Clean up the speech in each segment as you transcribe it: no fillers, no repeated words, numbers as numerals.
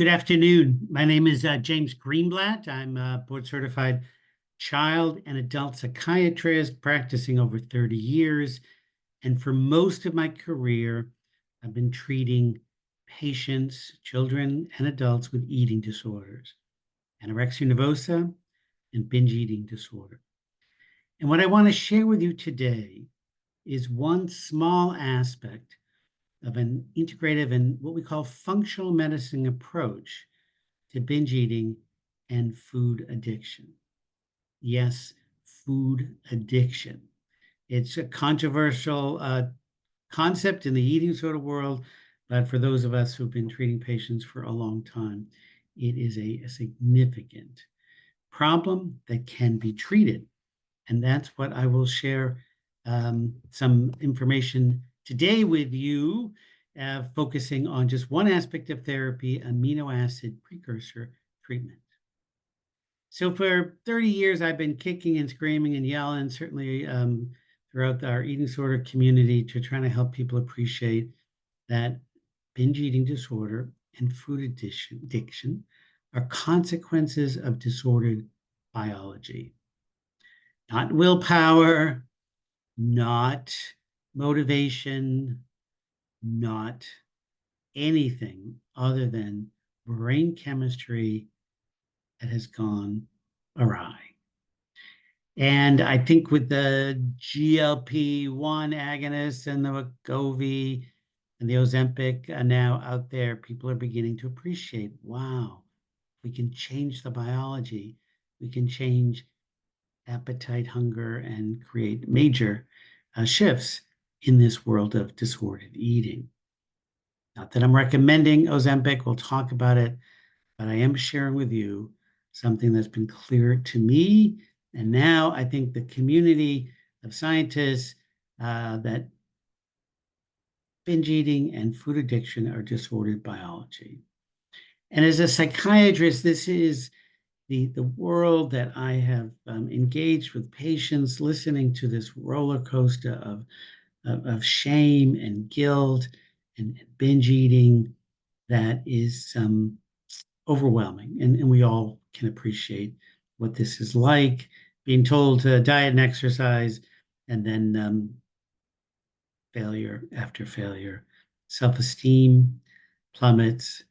Good afternoon. My name is James Greenblatt. I'm a board certified child and adult psychiatrist practicing over 30 years. And for most of my career, I've been treating patients, children, and adults with eating disorders, anorexia nervosa, and binge eating disorder. And what I want to share with you today is one small aspect of an integrative and what we call functional medicine approach to binge eating and food addiction. Yes, food addiction. It's a controversial concept in the eating disorder world, but for those of us who've been treating patients for a long time, it is a significant problem that can be treated. And that's what I will share some information today with you, focusing on just one aspect of therapy, amino acid precursor treatment. So for 30 years, I've been kicking and screaming and yelling, certainly throughout our eating disorder community, to try to help people appreciate that binge eating disorder and food addiction are consequences of disordered biology. Not willpower, not motivation, not anything other than brain chemistry that has gone awry. And I think with the GLP-1 agonists and the Wegovy and the Ozempic now out there, people are beginning to appreciate, wow, we can change the biology. We can change appetite, hunger, and create major shifts in this world of disordered eating. Not that I'm recommending Ozempic, we'll talk about it, but I am sharing with you something that's been clear to me. And now I think the community of scientists that binge eating and food addiction are disordered biology. And as a psychiatrist, this is the world that I have engaged with patients, listening to this roller coaster of shame and guilt and binge eating that is overwhelming. And we all can appreciate what this is like, being told to diet and exercise, and then failure after failure. Self-esteem plummets,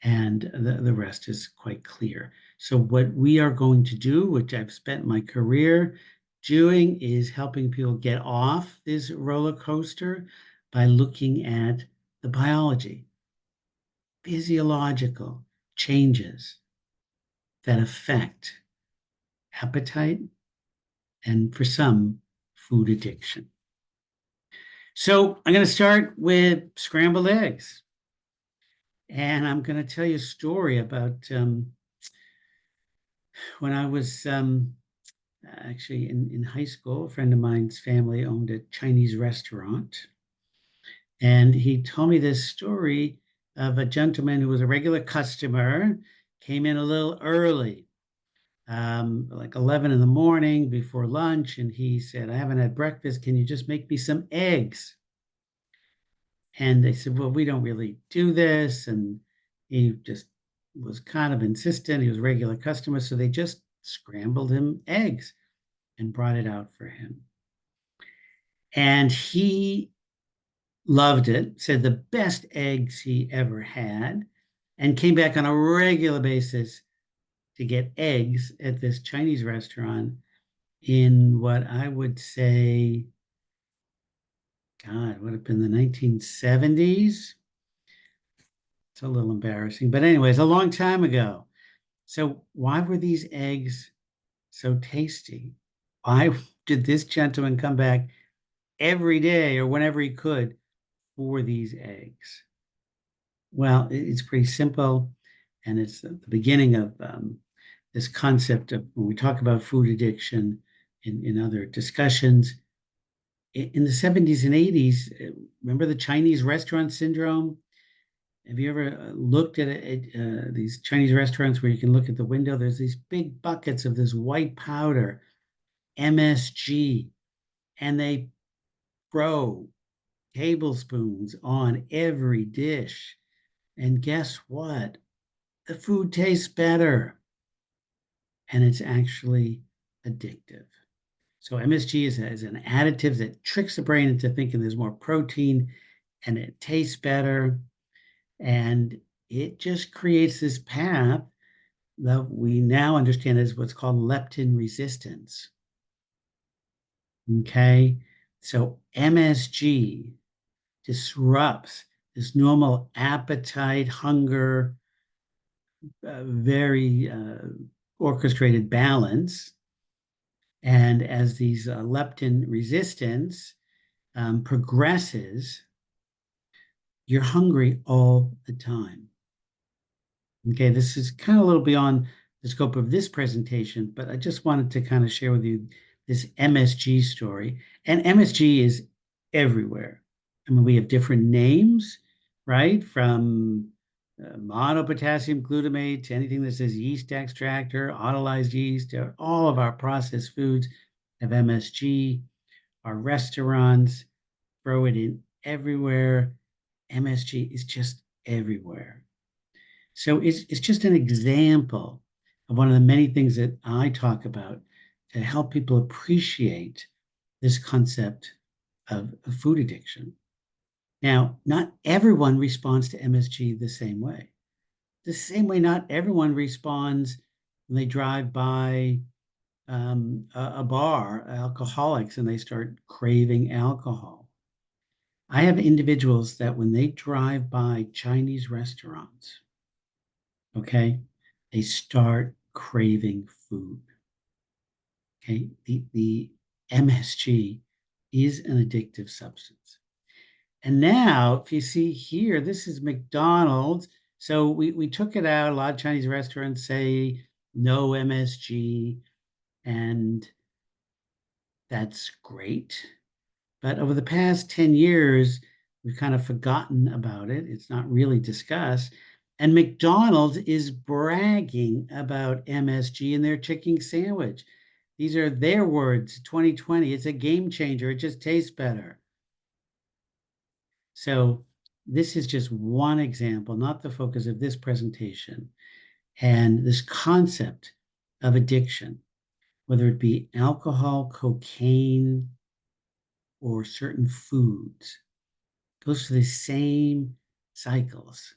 and the rest is quite clear. So what we are going to do, which I've spent my career doing, is helping people get off this roller coaster by looking at the biology, physiological changes that affect appetite and, for some, food addiction. So I'm going to start with scrambled eggs. And I'm going to tell you a story about when I was actually in high school. A friend of mine's family owned a Chinese restaurant. And he told me this story of a gentleman who was a regular customer, came in a little early, like 11 in the morning before lunch. And he said, I haven't had breakfast. Can you just make me some eggs? And they said, well, we don't really do this. And he just was kind of insistent. He was a regular customer. So they just scrambled him eggs and brought it out for him. And he loved it, said the best eggs he ever had, and came back on a regular basis to get eggs at this Chinese restaurant in what I would say, God, would have been the 1970s. It's a little embarrassing, but anyways, a long time ago. So why were these eggs so tasty? Why did this gentleman come back every day or whenever he could for these eggs? Well, it's pretty simple, and it's the beginning of this concept of when we talk about food addiction in other discussions. In the 70s and 80s, remember the Chinese restaurant syndrome? Have you ever looked at these Chinese restaurants where you can look at the window? There's these big buckets of this white powder, MSG, and they throw tablespoons on every dish. And guess what? the food tastes better and it's actually addictive. So MSG is an additive that tricks the brain into thinking there's more protein and it tastes better. And it just creates this path that we now understand as what's called leptin resistance. Okay. So MSG disrupts this normal appetite, hunger, very orchestrated balance. And as these leptin resistance progresses, you're hungry all the time. Okay, this is kind of a little beyond the scope of this presentation, but I just wanted to kind of share with you this MSG story. And MSG is everywhere. I mean, we have different names, right? From monopotassium glutamate to anything that says yeast extract or autolyzed yeast, or all of our processed foods have MSG. Our restaurants throw it in everywhere. MSG is just everywhere. So it's just an example of one of the many things that I talk about to help people appreciate this concept of food addiction. Now, not everyone responds to MSG the same way. The same way not everyone responds when they drive by a bar, alcoholics, and they start craving alcohol. I have individuals that when they drive by Chinese restaurants, okay, they start craving food. Okay, the MSG is an addictive substance. And now, if you see here, this is McDonald's. So we took it out. A lot of Chinese restaurants say no MSG, and that's great. But over the past 10 years, we've kind of forgotten about it. It's not really discussed. And McDonald's is bragging about MSG in their chicken sandwich. These are their words, 2020. It's a game changer. It just tastes better. So this is just one example, not the focus of this presentation. And this concept of addiction, whether it be alcohol, cocaine, or certain foods, goes through the same cycles.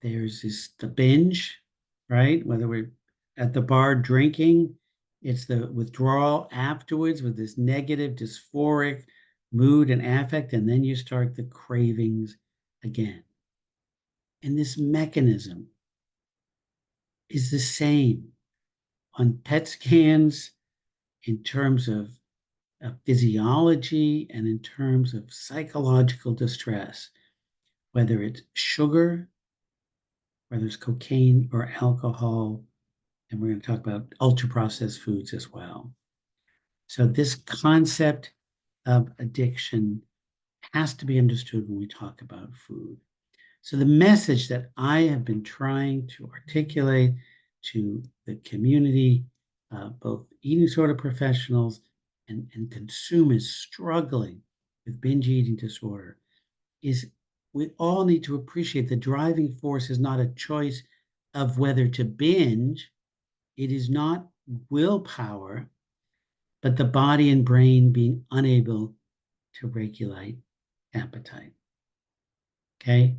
There's the binge, right? Whether we're at the bar drinking, it's the withdrawal afterwards with this negative, dysphoric mood and affect, and then you start the cravings again. And this mechanism is the same on PET scans in terms of physiology and in terms of psychological distress, whether it's sugar, whether it's cocaine or alcohol, and we're going to talk about ultra processed foods as well. So this concept of addiction has to be understood when we talk about food. So the message that I have been trying to articulate to the community, both eating disorder professionals and consumers struggling with binge eating disorder, is we all need to appreciate the driving force is not a choice of whether to binge. It is not willpower, but the body and brain being unable to regulate appetite. Okay?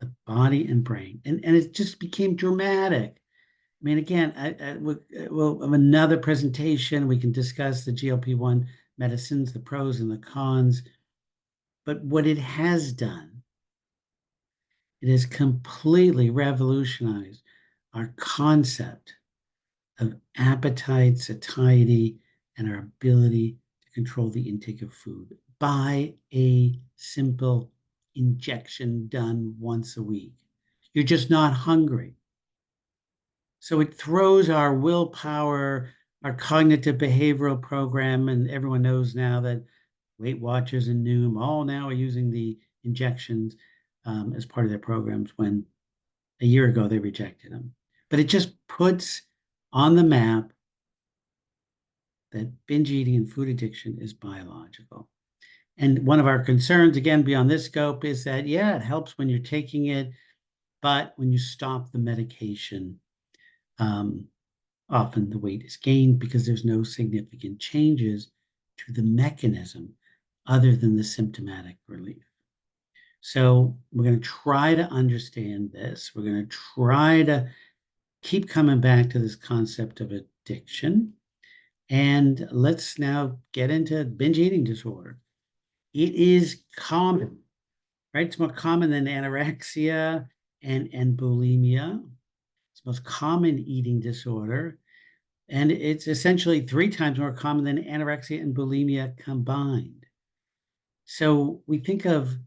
The body and brain. And it just became dramatic. I mean, again, we'll have another presentation. We can discuss the GLP-1 medicines, the pros and the cons. But what it has done, it has completely revolutionized our concept of appetite, satiety, and our ability to control the intake of food by a simple injection done once a week. You're just not hungry. So it throws our willpower, our cognitive behavioral program, and everyone knows now that Weight Watchers and Noom all now are using the injections as part of their programs when a year ago they rejected them. But it just puts on the map that binge eating and food addiction is biological. And one of our concerns, again, beyond this scope, is that, yeah, it helps when you're taking it But when you stop the medication, often the weight is gained because there's no significant changes to the mechanism other than the symptomatic relief. So we're going to try to understand this. We're going to try to keep coming back to this concept of addiction. And let's now get into binge eating disorder. It is common, right? It's more common than anorexia and bulimia. It's the most common eating disorder. And it's essentially 3 times more common than anorexia and bulimia combined. So we think of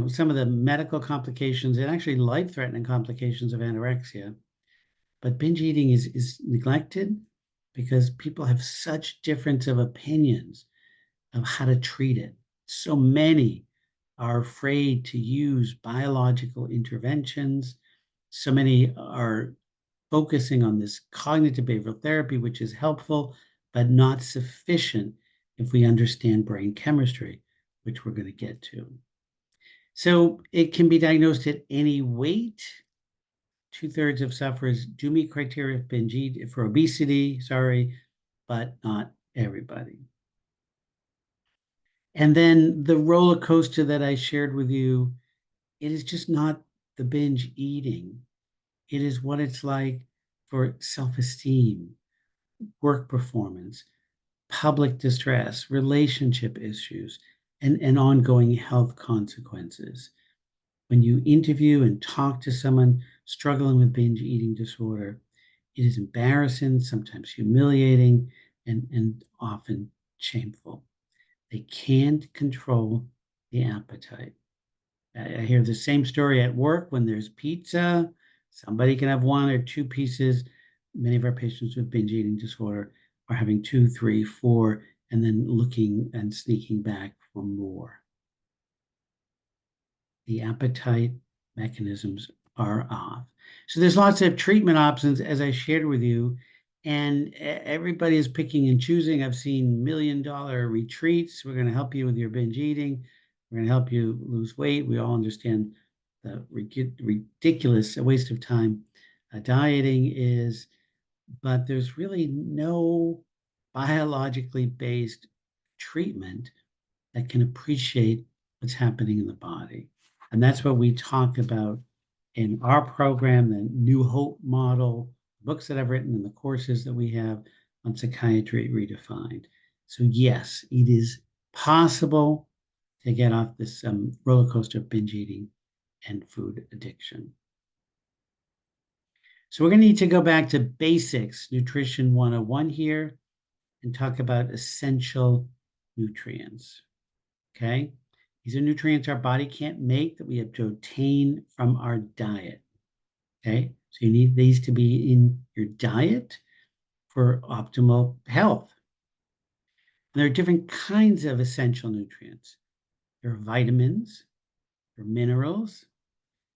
some of the medical complications and actually life-threatening complications of anorexia, but binge eating is neglected because people have such difference of opinions of how to treat it. So many are afraid to use biological interventions. So many are focusing on this cognitive behavioral therapy, which is helpful, but not sufficient if we understand brain chemistry, which we're going to get to. So it can be diagnosed at any weight. 2/3 of sufferers do meet criteria of binge eat for obesity, but not everybody. And then the roller coaster that I shared with you, it is just not the binge eating. It is what it's like for self-esteem, work performance, public distress, relationship issues, and ongoing health consequences. When you interview and talk to someone struggling with binge eating disorder, it is embarrassing, sometimes humiliating, and often shameful. They can't control the appetite. I hear the same story at work when there's pizza. Somebody can have 1 or 2 pieces. Many of our patients with binge eating disorder are having 2, 3, 4, and then looking and sneaking back for more. The appetite mechanisms are off. So there's lots of treatment options, as I shared with you, and everybody is picking and choosing. I've seen $1 million retreats. We're going to help you with your binge eating. We're going to help you lose weight. We all understand the ridiculous waste of time dieting is, but there's really no biologically based treatment that can appreciate what's happening in the body. And that's what we talk about in our program, the New Hope model, books that I've written, and the courses that we have on Psychiatry Redefined. So yes, it is possible to get off this roller coaster of binge eating and food addiction. So we're going to need to go back to basics, nutrition 101 here, and talk about essential nutrients. Okay? These are nutrients our body can't make that we have to obtain from our diet. Okay? So you need these to be in your diet for optimal health. And there are different kinds of essential nutrients. There are vitamins, there are minerals,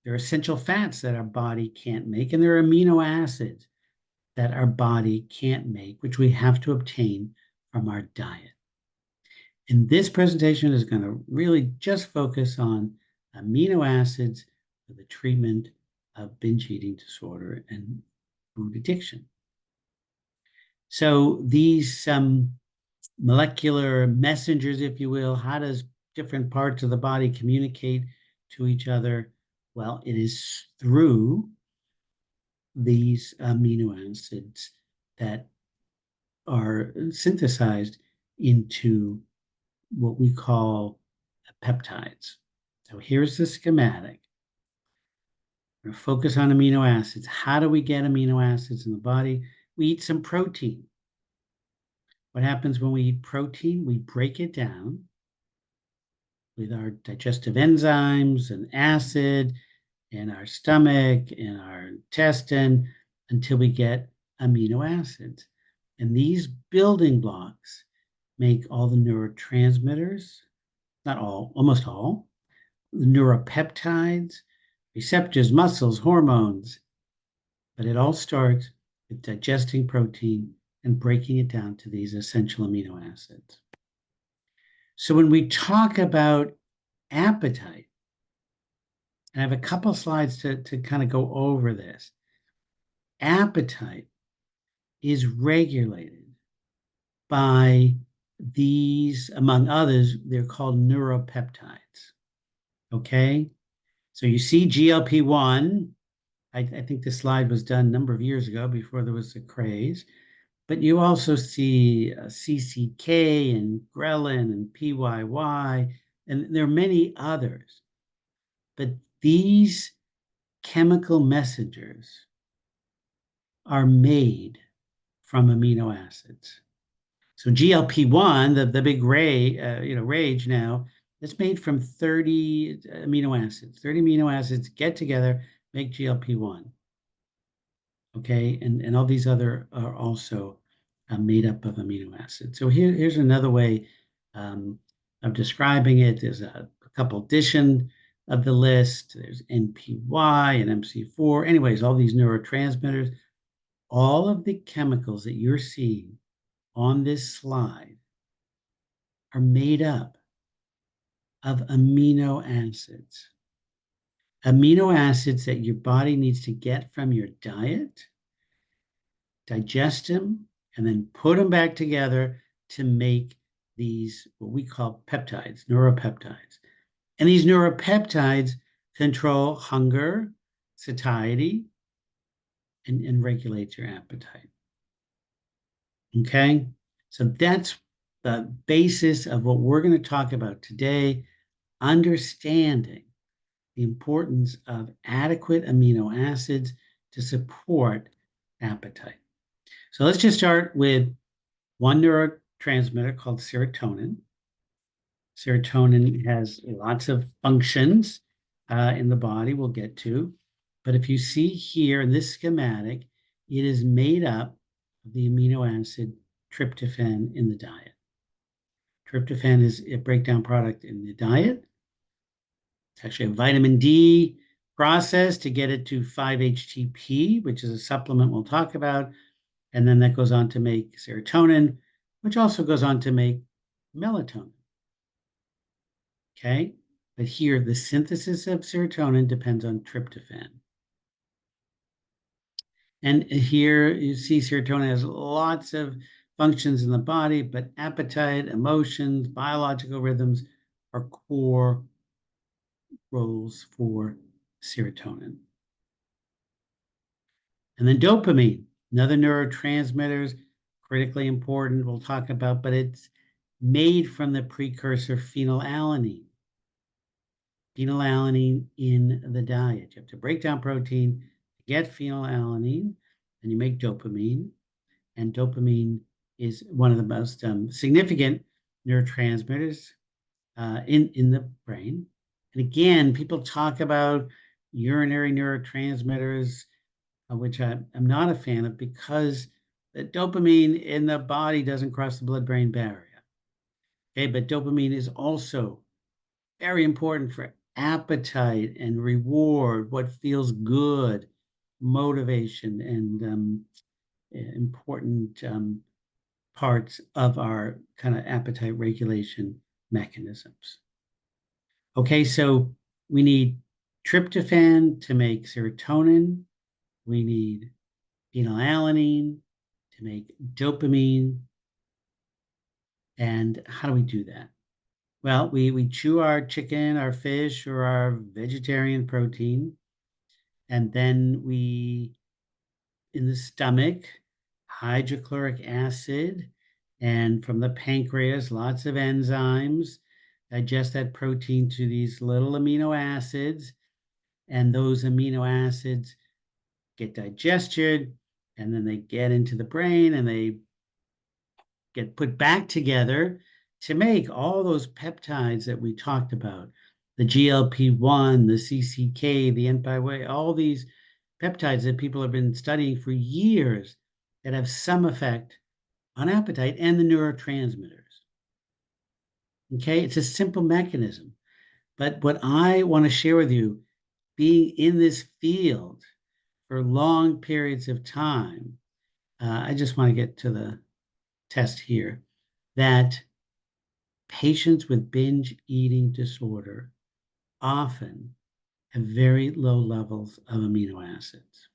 there are essential fats that our body can't make, and there are amino acids that our body can't make, which we have to obtain from our diet. And this presentation is going to really just focus on amino acids for the treatment of binge eating disorder and food addiction. So these molecular messengers, if you will, how does different parts of the body communicate to each other? Well, it is through these amino acids that are synthesized into what we call peptides. So here's the schematic. We're going to focus on amino acids. How do we get amino acids in the body? We eat some protein. What happens when we eat protein? We break it down with our digestive enzymes and acid in our stomach, in our intestine, until we get amino acids. And these building blocks make all the neurotransmitters, not all, almost all, the neuropeptides, receptors, muscles, hormones. But it all starts with digesting protein and breaking it down to these essential amino acids. So when we talk about appetite, And I have a couple slides to kind of go over this. Appetite is regulated by these, among others, they're called neuropeptides. Okay. So you see GLP-1. I think this slide was done a number of years ago before there was a craze. But you also see CCK and ghrelin and PYY, and there are many others. But these chemical messengers are made from amino acids. So GLP-1, the big rage now, it's made from 30 amino acids. 30 amino acids get together, make GLP-1. Okay, and all these other are also made up of amino acids. So here's another way of describing it. There's a couple addition of the list. There's NPY and MC4. Anyways, all these neurotransmitters, all of the chemicals that you're seeing on this slide are made up of amino acids. Amino acids that your body needs to get from your diet, digest them, and then put them back together to make these, what we call peptides, neuropeptides. And these neuropeptides control hunger, satiety, and regulate your appetite. Okay? So that's the basis of what we're going to talk about today, understanding the importance of adequate amino acids to support appetite. So let's just start with one neurotransmitter called serotonin. Serotonin has lots of functions in the body we'll get to. But if you see here in this schematic, it is made up of the amino acid tryptophan in the diet. Tryptophan is a breakdown product in the diet. It's actually a vitamin D process to get it to 5-HTP, which is a supplement we'll talk about. And then that goes on to make serotonin, which also goes on to make melatonin. Okay, but here the synthesis of serotonin depends on tryptophan. And here you see serotonin has lots of functions in the body, but appetite, emotions, biological rhythms are core roles for serotonin. And then dopamine, another neurotransmitter, critically important, we'll talk about, but it's made from the precursor phenylalanine. Phenylalanine in the diet. You have to break down protein to get phenylalanine, and you make dopamine. And dopamine is one of the most significant neurotransmitters in the brain. And again, people talk about urinary neurotransmitters, which I'm not a fan of because the dopamine in the body doesn't cross the blood-brain barrier. Okay, but dopamine is also very important for appetite and reward, what feels good, motivation, and important parts of our kind of appetite regulation mechanisms. Okay, so we need tryptophan to make serotonin. We need phenylalanine to make dopamine. And how do we do that? Well, we chew our chicken, our fish, or our vegetarian protein, and then we, in the stomach, hydrochloric acid, and from the pancreas, lots of enzymes digest that protein to these little amino acids, and those amino acids get digested, and then they get into the brain, and they get put back together to make all those peptides that we talked about, the GLP-1, the CCK, the NPY, all these peptides that people have been studying for years that have some effect on appetite and the neurotransmitters. Okay, it's a simple mechanism. But what I want to share with you, being in this field for long periods of time, I just want to get to the test here, that patients with binge eating disorder often have very low levels of amino acids.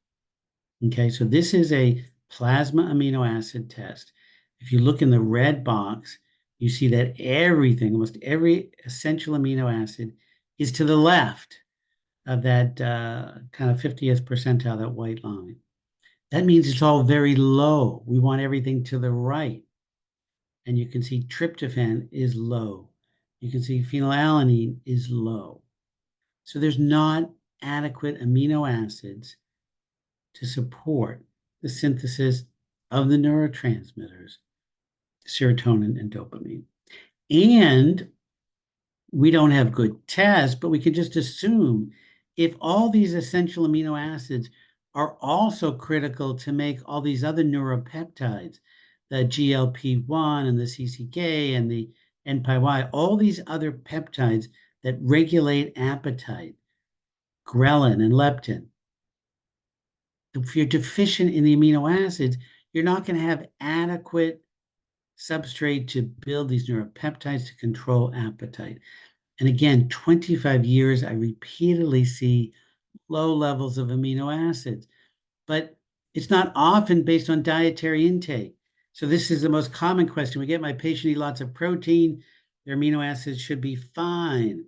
Okay, so this is a plasma amino acid test. If you look in the red box, you see that everything, almost every essential amino acid, is to the left of that kind of 50th percentile, that white line. That means it's all very low. We want everything to the right. And you can see tryptophan is low. You can see phenylalanine is low. So there's not adequate amino acids to support the synthesis of the neurotransmitters, serotonin and dopamine. And we don't have good tests, but we can just assume if all these essential amino acids are also critical to make all these other neuropeptides, the GLP-1 and the CCK and the NPY, all these other peptides that regulate appetite, ghrelin and leptin. If you're deficient in the amino acids, you're not going to have adequate substrate to build these neuropeptides to control appetite. And again, 25 years, I repeatedly see low levels of amino acids, but it's not often based on dietary intake. So this is the most common question. We get my patient eat lots of protein, their amino acids should be fine.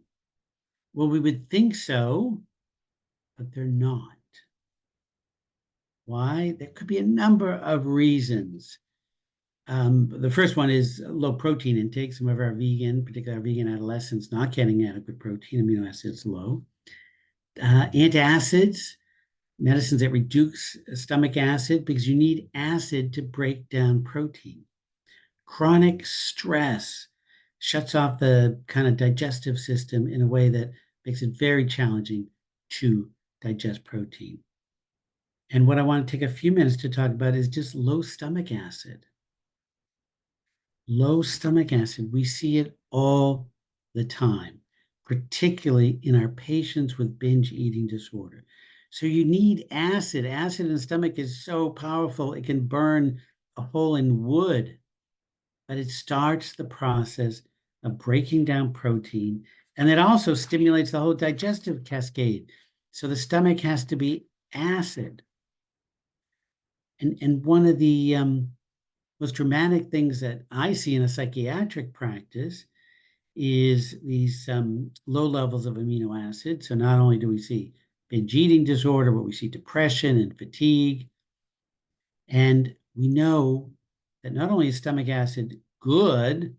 Well, we would think so, but they're not. Why? There could be a number of reasons. The first one is low protein intake. Some of our vegan, particularly our vegan adolescents, not getting adequate protein, amino acids low. Antacids, medicines that reduce stomach acid because you need acid to break down protein. Chronic stress shuts off the kind of digestive system in a way that makes it very challenging to digest protein. And what I want to take a few minutes to talk about is just low stomach acid. Low stomach acid, we see it all the time, particularly in our patients with binge eating disorder. So you need acid. Acid in the stomach is so powerful, it can burn a hole in wood, but it starts the process of breaking down protein. And it also stimulates the whole digestive cascade. So the stomach has to be acid. And one of the most dramatic things that I see in a psychiatric practice is these low levels of amino acid. So not only do we see binge eating disorder, but we see depression and fatigue. And we know that not only is stomach acid good,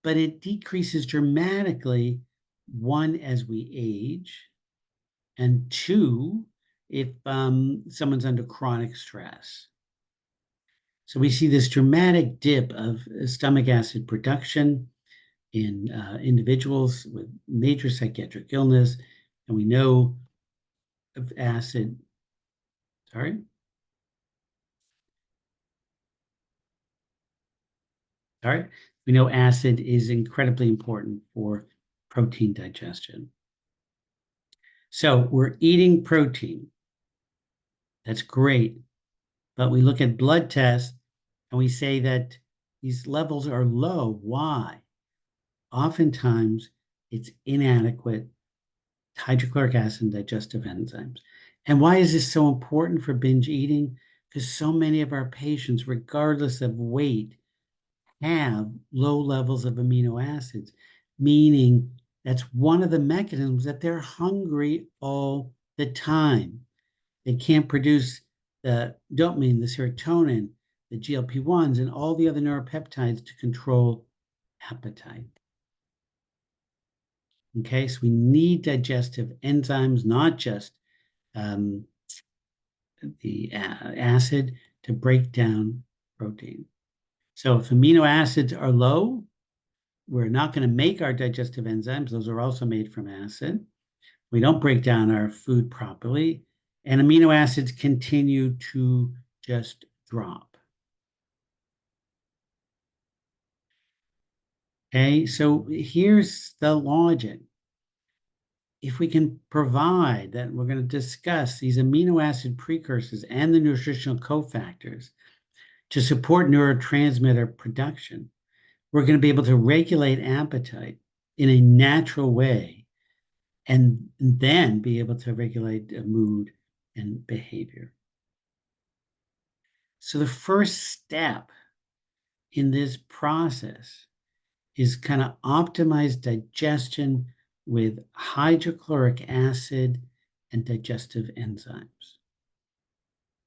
but it decreases dramatically, one, as we age, and two, if someone's under chronic stress. So we see this dramatic dip of stomach acid production in individuals with major psychiatric illness. And we know of acid, sorry. Sorry. We know acid is incredibly important for protein digestion. So we're eating protein. That's great. But we look at blood tests and we say that these levels are low. Why? Oftentimes, it's inadequate hydrochloric acid and digestive enzymes. And why is this so important for binge eating? Because so many of our patients, regardless of weight, have low levels of amino acids, meaning that's one of the mechanisms that they're hungry all the time. They can't produce the dopamine, the serotonin, the GLP-1s, and all the other neuropeptides to control appetite. Okay, so we need digestive enzymes, not just the acid to break down protein. So if amino acids are low, we're not going to make our digestive enzymes. Those are also made from acid. We don't break down our food properly, and amino acids continue to just drop. Okay, so here's the logic. If we can provide that, we're going to discuss these amino acid precursors and the nutritional cofactors to support neurotransmitter production, we're going to be able to regulate appetite in a natural way and then be able to regulate mood and behavior. So the first step in this process is kind of optimize digestion with hydrochloric acid and digestive enzymes.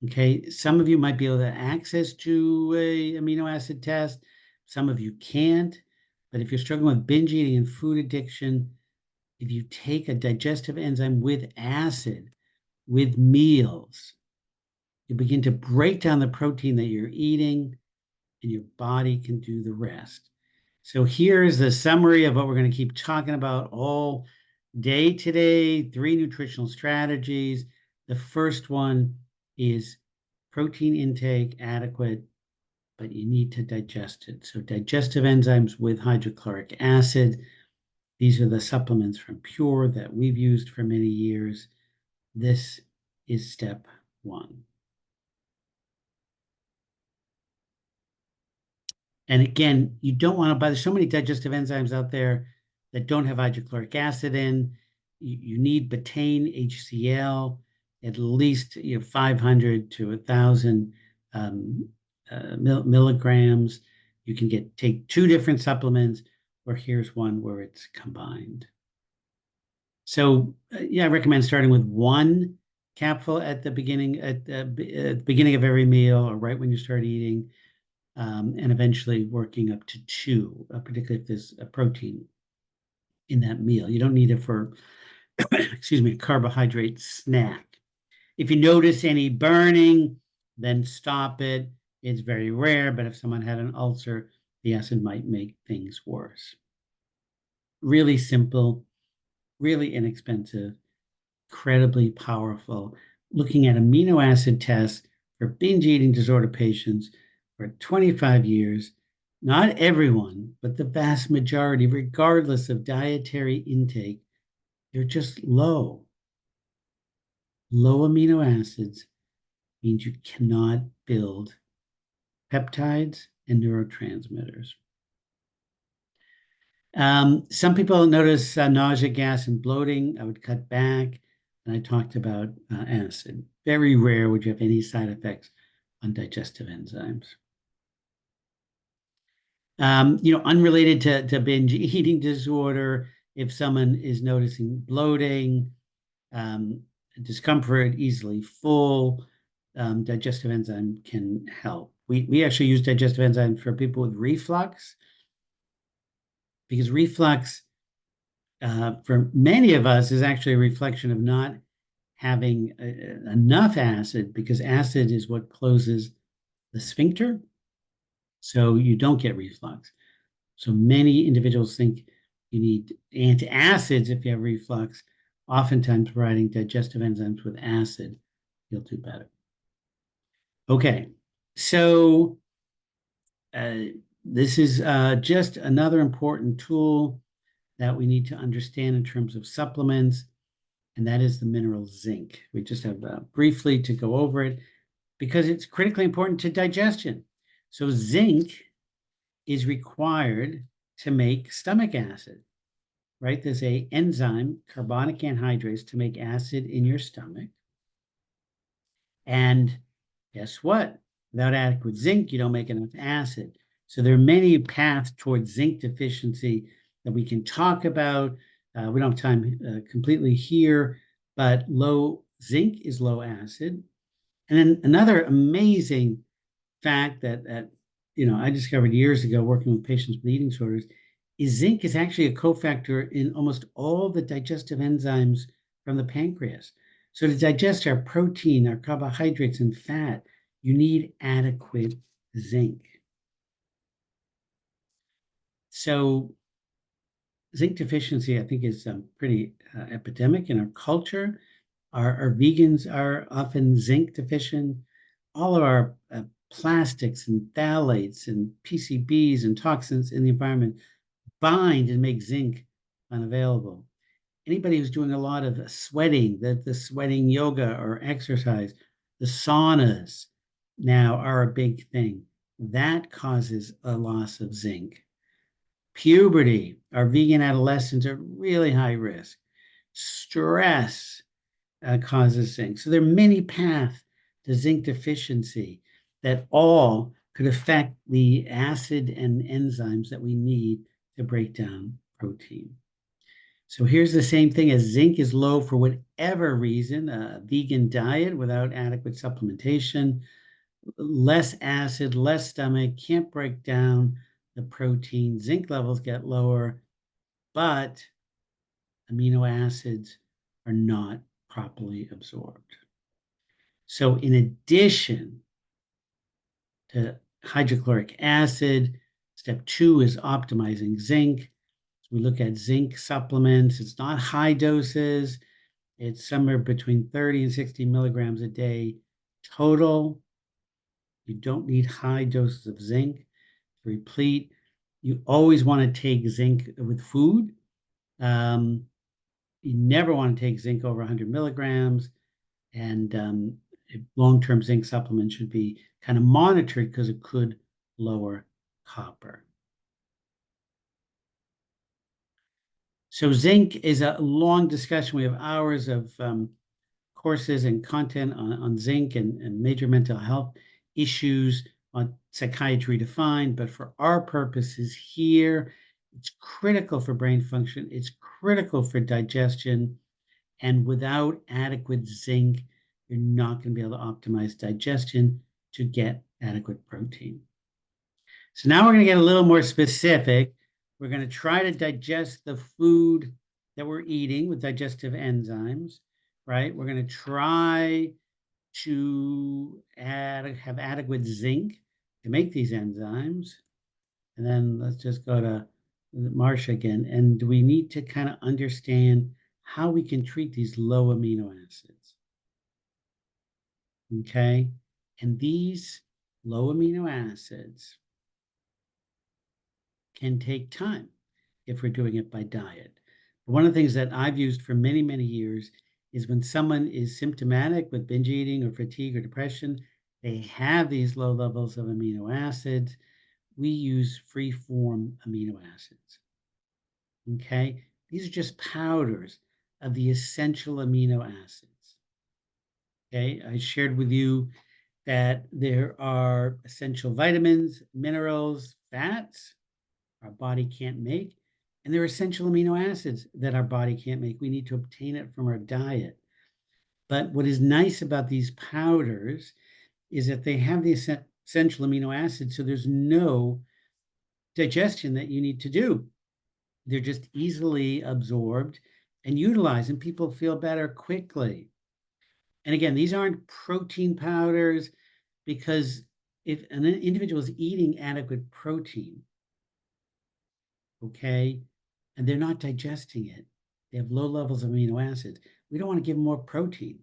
Okay, some of you might be able to access to a amino acid test. Some of you can't. But if you're struggling with binge eating and food addiction, if you take a digestive enzyme with acid, with meals, you begin to break down the protein that you're eating, and your body can do the rest. So here's the summary of what we're going to keep talking about all day today. 3 nutritional strategies. The first one is protein intake adequate, but you need to digest it. So digestive enzymes with hydrochloric acid. These are the supplements from Pure that we've used for many years. This is step 1. And again, you don't want to buy, there's so many digestive enzymes out there that don't have hydrochloric acid in. You need betaine HCl, at least 500 to 1,000 milligrams. You can take 2 different supplements, or here's one where it's combined. So yeah, I recommend starting with 1 capsule at the beginning of every meal, or right when you start eating. And eventually working up to 2, particularly if there's a protein in that meal. You don't need it for, excuse me, a carbohydrate snack. If you notice any burning, then stop it. It's very rare, but if someone had an ulcer, the acid might make things worse. Really simple, really inexpensive, incredibly powerful. Looking at amino acid tests for binge eating disorder patients for 25 years. Not everyone, but the vast majority, regardless of dietary intake, they're just low. Low amino acids means you cannot build peptides and neurotransmitters. Some people notice nausea, gas, and bloating. I would cut back. And I talked about acid. Very rare would you have any side effects on digestive enzymes. Unrelated to binge eating disorder, if someone is noticing bloating, discomfort, easily full, digestive enzyme can help. We actually use digestive enzymes for people with reflux, because reflux, for many of us, is actually a reflection of not having enough acid, because acid is what closes the sphincter, so you don't get reflux. So many individuals think you need antacids if you have reflux. Oftentimes, providing digestive enzymes with acid, you'll do better. Okay, so this is just another important tool that we need to understand in terms of supplements, and that is the mineral zinc. We just have briefly to go over it because it's critically important to digestion. So zinc is required to make stomach acid, right? There's an enzyme, carbonic anhydrase, to make acid in your stomach. And guess what? Without adequate zinc, you don't make enough acid. So there are many paths towards zinc deficiency that we can talk about. We don't have time completely here, but low zinc is low acid. And then another amazing fact that I discovered years ago working with patients with eating disorders is zinc is actually a cofactor in almost all the digestive enzymes from the pancreas. So to digest our protein, our carbohydrates, and fat, you need adequate zinc. So zinc deficiency, I think, is pretty epidemic in our culture. Our vegans are often zinc deficient. All of our plastics and phthalates and PCBs and toxins in the environment bind and make zinc unavailable. Anybody who's doing a lot of sweating, the sweating yoga or exercise, the saunas now are a big thing. That causes a loss of zinc. Puberty, our vegan adolescents are really high risk. stress causes zinc. So there are many paths to zinc deficiency that all could affect the acid and enzymes that we need to break down protein. So here's the same thing as zinc is low for whatever reason, a vegan diet without adequate supplementation, less acid, less stomach, can't break down the protein, zinc levels get lower, but amino acids are not properly absorbed. So in addition to hydrochloric acid, step 2 is optimizing zinc. So we look at zinc supplements. It's not high doses. It's somewhere between 30 and 60 milligrams a day total. You don't need high doses of zinc to replete. You always want to take zinc with food. You never want to take zinc over 100 milligrams. And long-term zinc supplement should be kind of monitored because it could lower copper. So zinc is a long discussion. We have hours of courses and content on zinc and major mental health issues on Psychiatry Defined, but for our purposes here, it's critical for brain function, it's critical for digestion, and without adequate zinc, you're not going to be able to optimize digestion to get adequate protein. So now we're going to get a little more specific. We're going to try to digest the food that we're eating with digestive enzymes, right? We're going to try to have adequate zinc to make these enzymes. And then let's just go to Marsha again. And we need to kind of understand how we can treat these low amino acids. Okay. And these low amino acids can take time if we're doing it by diet. But one of the things that I've used for many, many years is when someone is symptomatic with binge eating or fatigue or depression, they have these low levels of amino acids. We use free-form amino acids. Okay, these are just powders of the essential amino acids. Okay, I shared with you that there are essential vitamins, minerals, fats our body can't make, and there are essential amino acids that our body can't make. We need to obtain it from our diet. But what is nice about these powders is that they have the essential amino acids, so there's no digestion that you need to do. They're just easily absorbed and utilized, and people feel better quickly. And again, these aren't protein powders because if an individual is eating adequate protein, okay, and they're not digesting it, they have low levels of amino acids, we don't want to give them more protein.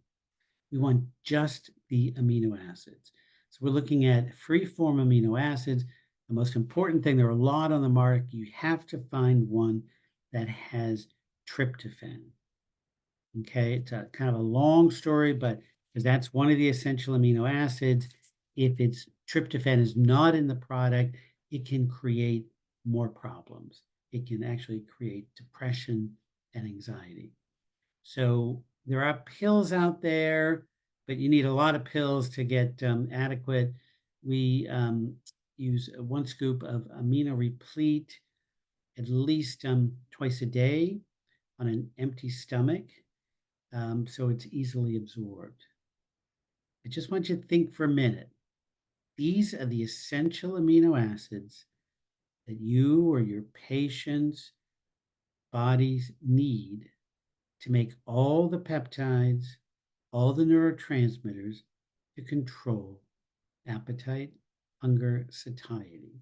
We want just the amino acids. So we're looking at free-form amino acids. The most important thing, there are a lot on the market. You have to find one that has tryptophan. Okay, it's a kind of a long story, but because that's one of the essential amino acids. If it's tryptophan is not in the product, it can create more problems. It can actually create depression and anxiety. So there are pills out there, but you need a lot of pills to get adequate. We use 1 scoop of Amino Replete at least twice a day on an empty stomach, so it's easily absorbed. I just want you to think for a minute. These are the essential amino acids that you or your patient's bodies need to make all the peptides, all the neurotransmitters to control appetite, hunger, satiety.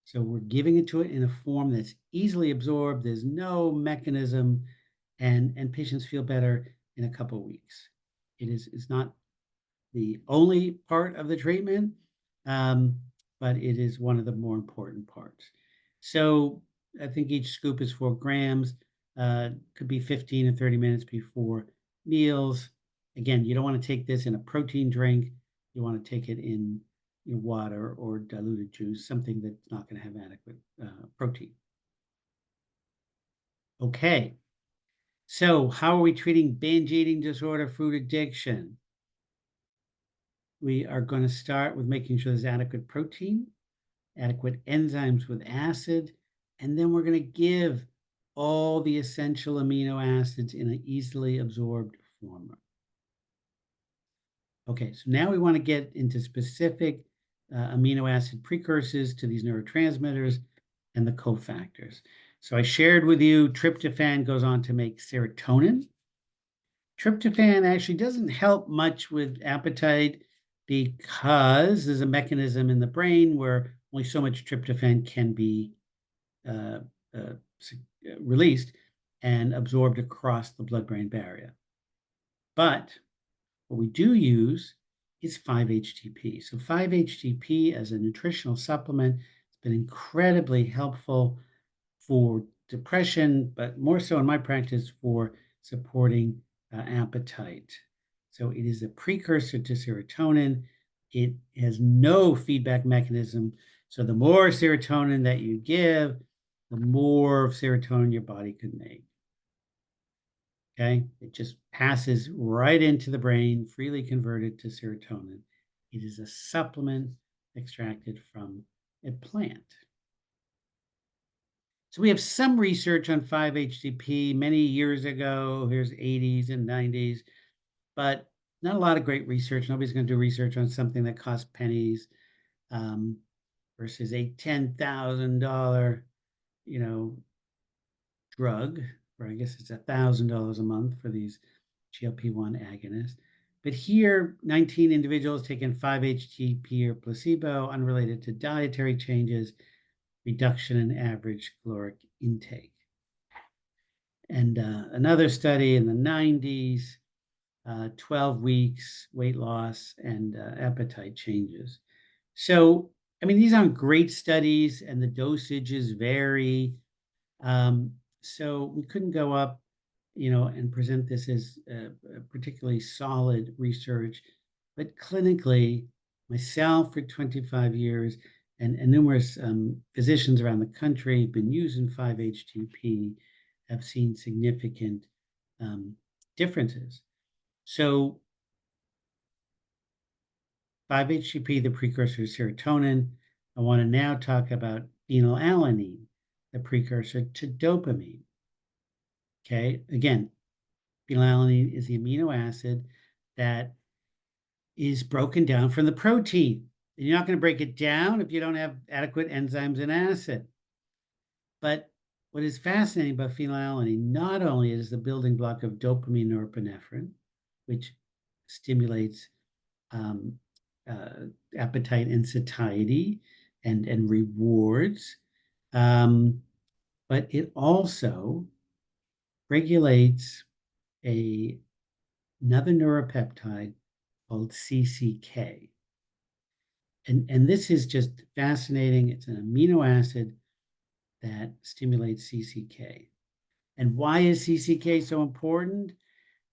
So we're giving it to it in a form that's easily absorbed. There's no mechanism, and patients feel better in a couple of weeks. It's not the only part of the treatment, but it is one of the more important parts. So I think each scoop is 4 grams, could be 15 to 30 minutes before meals. Again, you don't want to take this in a protein drink. You want to take it in your water or diluted juice, something that's not going to have adequate protein. Okay. So how are we treating binge eating disorder, food addiction? We are going to start with making sure there's adequate protein, adequate enzymes with acid, and then we're going to give all the essential amino acids in an easily absorbed form. Okay, so now we want to get into specific amino acid precursors to these neurotransmitters and the cofactors. So I shared with you tryptophan goes on to make serotonin. Tryptophan actually doesn't help much with appetite because there's a mechanism in the brain where only so much tryptophan can be uh, uh, released and absorbed across the blood-brain barrier. But what we do use is 5-HTP. So 5-HTP as a nutritional supplement has been incredibly helpful for depression, but more so in my practice for supporting appetite. So it is a precursor to serotonin. It has no feedback mechanism. So the more serotonin that you give, the more serotonin your body could make. Okay, it just passes right into the brain, freely converted to serotonin. It is a supplement extracted from a plant. So we have some research on 5-HTP many years ago. Here's 80s and 90s, but not a lot of great research. Nobody's going to do research on something that costs pennies um, versus a $10,000, drug, or I guess it's $1,000 a month for these GLP-1 agonists. But here, 19 individuals taking 5-HTP or placebo, unrelated to dietary changes, reduction in average caloric intake. And another study in the 90s, 12 weeks weight loss and appetite changes. So, I mean, these aren't great studies and the dosages vary. So we couldn't go up, and present this as a particularly solid research, but clinically, myself for 25 years and numerous physicians around the country have been using 5-HTP, have seen significant differences. So 5-HTP, the precursor to serotonin. I want to now talk about phenylalanine, the precursor to dopamine. Okay, again, phenylalanine is the amino acid that is broken down from the protein. And you're not going to break it down if you don't have adequate enzymes and acid. But what is fascinating about phenylalanine, not only is the building block of dopamine norepinephrine, which stimulates um, appetite and satiety and rewards, but it also regulates another neuropeptide called CCK. And this is just fascinating. It's an amino acid that stimulates CCK. And why is CCK so important?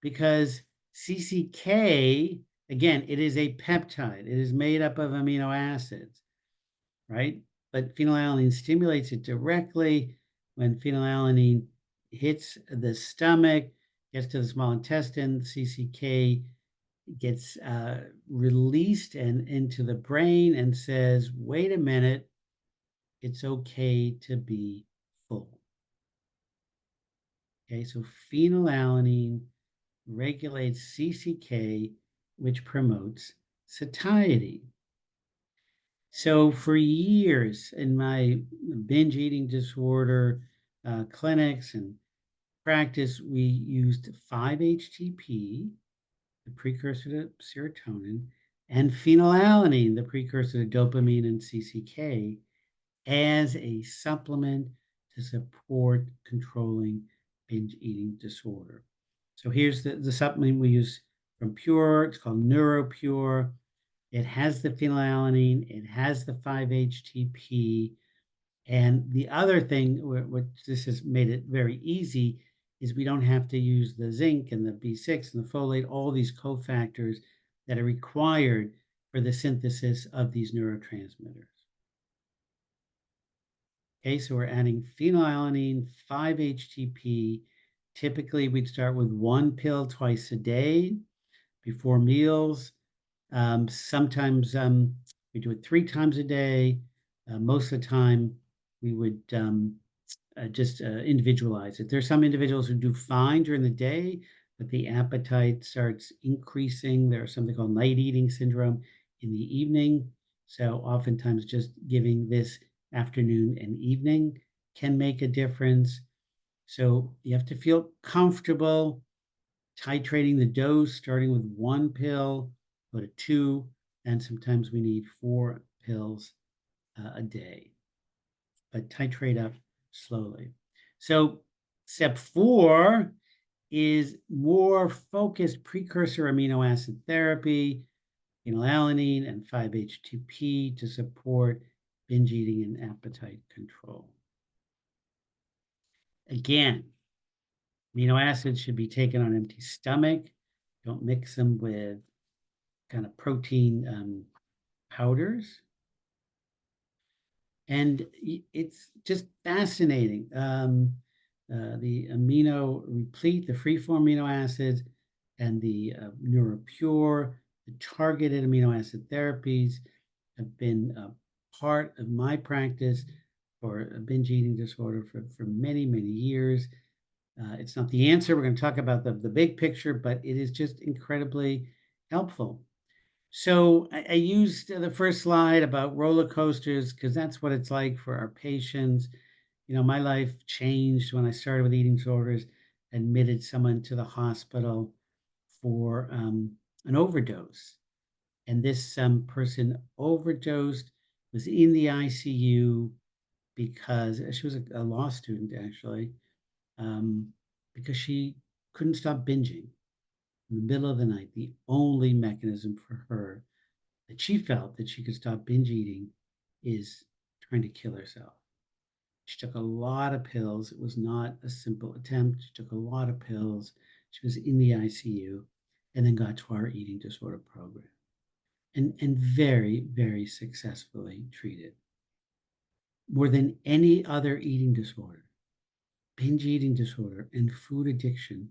Because CCK, again, it is a peptide. It is made up of amino acids, right? But phenylalanine stimulates it directly. When phenylalanine hits the stomach, gets to the small intestine, CCK gets released and into the brain and says, wait a minute, it's okay to be full. Okay, so phenylalanine regulates CCK, which promotes satiety. So for years in my binge eating disorder clinics and practice, we used 5-HTP, the precursor to serotonin, and phenylalanine, the precursor to dopamine and CCK, as a supplement to support controlling binge eating disorder. So here's the supplement we use from Pure. It's called NeuroPure. It has the phenylalanine. It has the 5-HTP. And the other thing, what this has made it very easy, is we don't have to use the zinc and the B6 and the folate, all these cofactors that are required for the synthesis of these neurotransmitters. Okay, so we're adding phenylalanine, 5-HTP, Typically, we'd start with one pill twice a day before meals. Sometimes we do it 3 times a day. Most of the time, we would just individualize it. There's some individuals who do fine during the day, but the appetite starts increasing. There's something called night eating syndrome in the evening. So oftentimes just giving this afternoon and evening can make a difference. So you have to feel comfortable titrating the dose, starting with one pill, go to two, and sometimes we need 4 pills a day, but titrate up slowly. So step 4 is more focused precursor amino acid therapy, phenylalanine and 5-HTP to support binge eating and appetite control. Again, amino acids should be taken on empty stomach. Don't mix them with kind of protein powders. And it's just fascinating. The amino replete, the free-form amino acids, and the NeuroPure, the targeted amino acid therapies have been a part of my practice for a binge eating disorder for many, many years. It's not the answer. We're going to talk about the big picture, but it is just incredibly helpful. So I used the first slide about roller coasters because that's what it's like for our patients. My life changed when I started with eating disorders, admitted someone to the hospital for an overdose. And this person overdosed, was in the ICU because she was a law student, actually, because she couldn't stop binging in the middle of the night. The only mechanism for her that she felt that she could stop binge eating is trying to kill herself. She took a lot of pills. It was not a simple attempt. She took a lot of pills. She was in the ICU and then got to our eating disorder program and very, very successfully treated. More than any other eating disorder, binge eating disorder and food addiction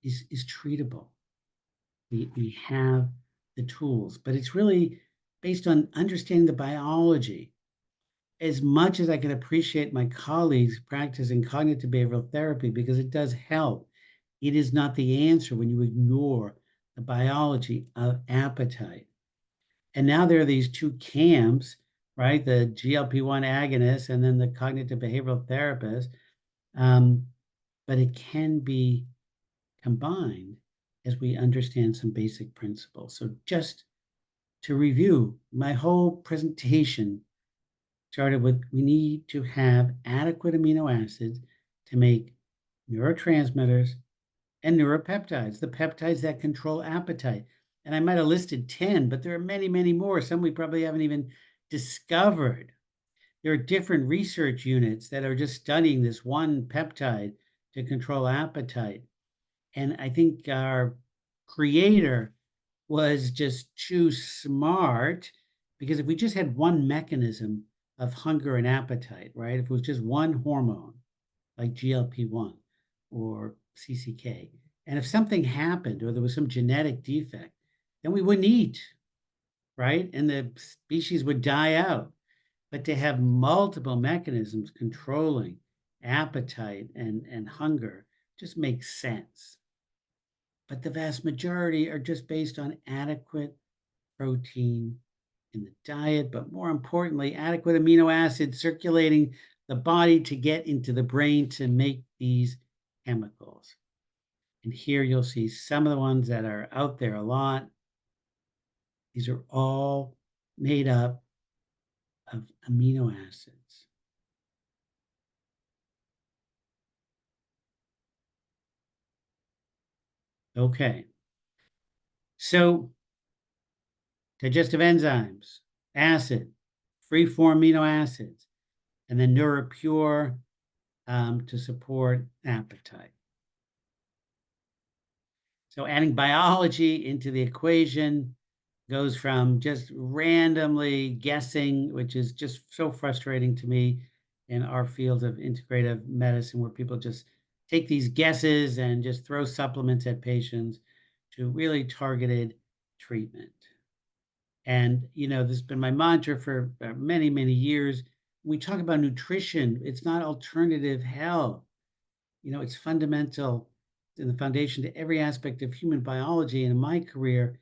is treatable. We have the tools, but it's really based on understanding the biology. As much as I can appreciate my colleagues practicing cognitive behavioral therapy because it does help, it is not the answer when you ignore the biology of appetite. And now there are these two camps, right? The GLP-1 agonist and then the cognitive behavioral therapist. But it can be combined as we understand some basic principles. So just to review, my whole presentation started with we need to have adequate amino acids to make neurotransmitters and neuropeptides, the peptides that control appetite. And I might have listed 10, but there are many, many more. Some we probably haven't even discovered. There are different research units that are just studying this one peptide to control appetite. And I think our creator was just too smart because if we just had one mechanism of hunger and appetite, right? If it was just one hormone like GLP-1 or CCK, and if something happened or there was some genetic defect, then we wouldn't eat, right? And the species would die out. But to have multiple mechanisms controlling appetite and hunger just makes sense. But the vast majority are just based on adequate protein in the diet, but more importantly, adequate amino acids circulating the body to get into the brain to make these chemicals. And here you'll see some of the ones that are out there a lot. These are all made up of amino acids. Okay. So digestive enzymes, acid, free-form amino acids, and then NeuroPure to support appetite. So adding biology into the equation goes from just randomly guessing, which is just so frustrating to me in our field of integrative medicine, where people just take these guesses and just throw supplements at patients to really targeted treatment. And, this has been my mantra for many, many years. We talk about nutrition, it's not alternative health. It's fundamental in the foundation to every aspect of human biology. And in my career,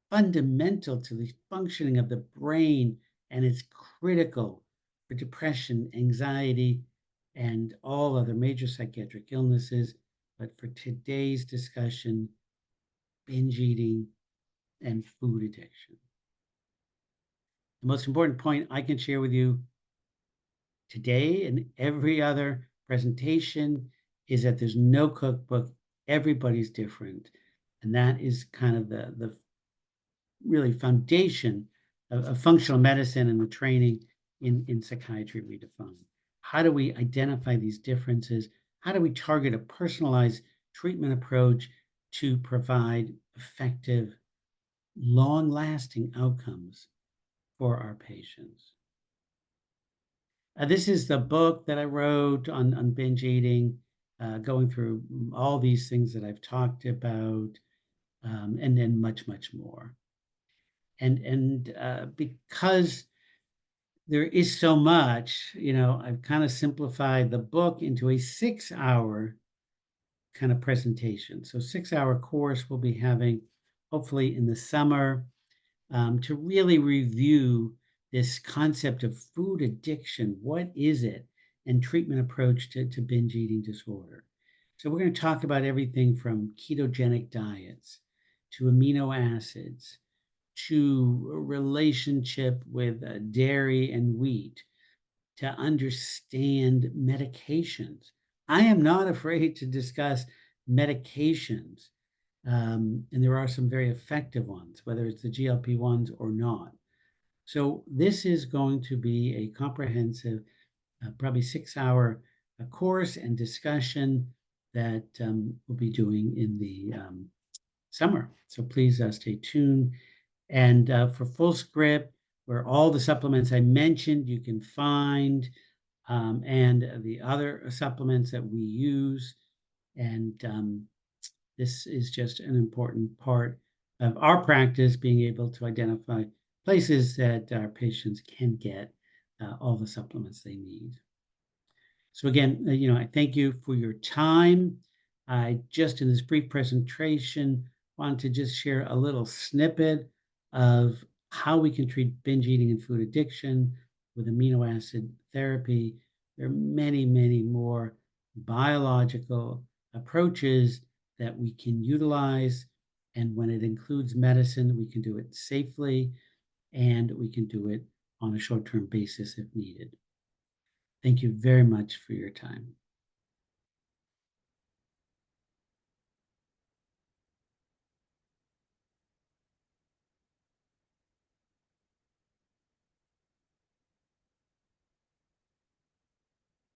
fundamental to the functioning of the brain, and it's critical for depression, anxiety, and all other major psychiatric illnesses. But for today's discussion, binge eating and food addiction. The most important point I can share with you today and every other presentation is that there's no cookbook. Everybody's different. And that is kind of the really foundation of functional medicine and the training in psychiatry redefined. How do we identify these differences? How do we target a personalized treatment approach to provide effective, long-lasting outcomes for our patients? This is the book that I wrote on binge eating, going through all these things that I've talked about, and then much, much more. And because there is so much, I've kind of simplified the book into a 6-hour kind of presentation. So 6-hour course we'll be having hopefully in the summer, to really review this concept of food addiction. What is it? And treatment approach to binge eating disorder. So we're going to talk about everything from ketogenic diets to amino acids to a relationship with dairy and wheat, to understand medications. I am not afraid to discuss medications, and there are some very effective ones, whether it's the GLP-1s or not. So this is going to be a comprehensive, probably 6-hour course and discussion that we'll be doing in the summer. So please stay tuned. And for full script, where all the supplements I mentioned you can find, and the other supplements that we use. And this is just an important part of our practice, being able to identify places that our patients can get all the supplements they need. So again, I thank you for your time. I just in this brief presentation wanted to just share a little snippet of how we can treat binge eating and food addiction with amino acid therapy. There are many, many more biological approaches that we can utilize. And when it includes medicine, we can do it safely and we can do it on a short-term basis if needed. Thank you very much for your time.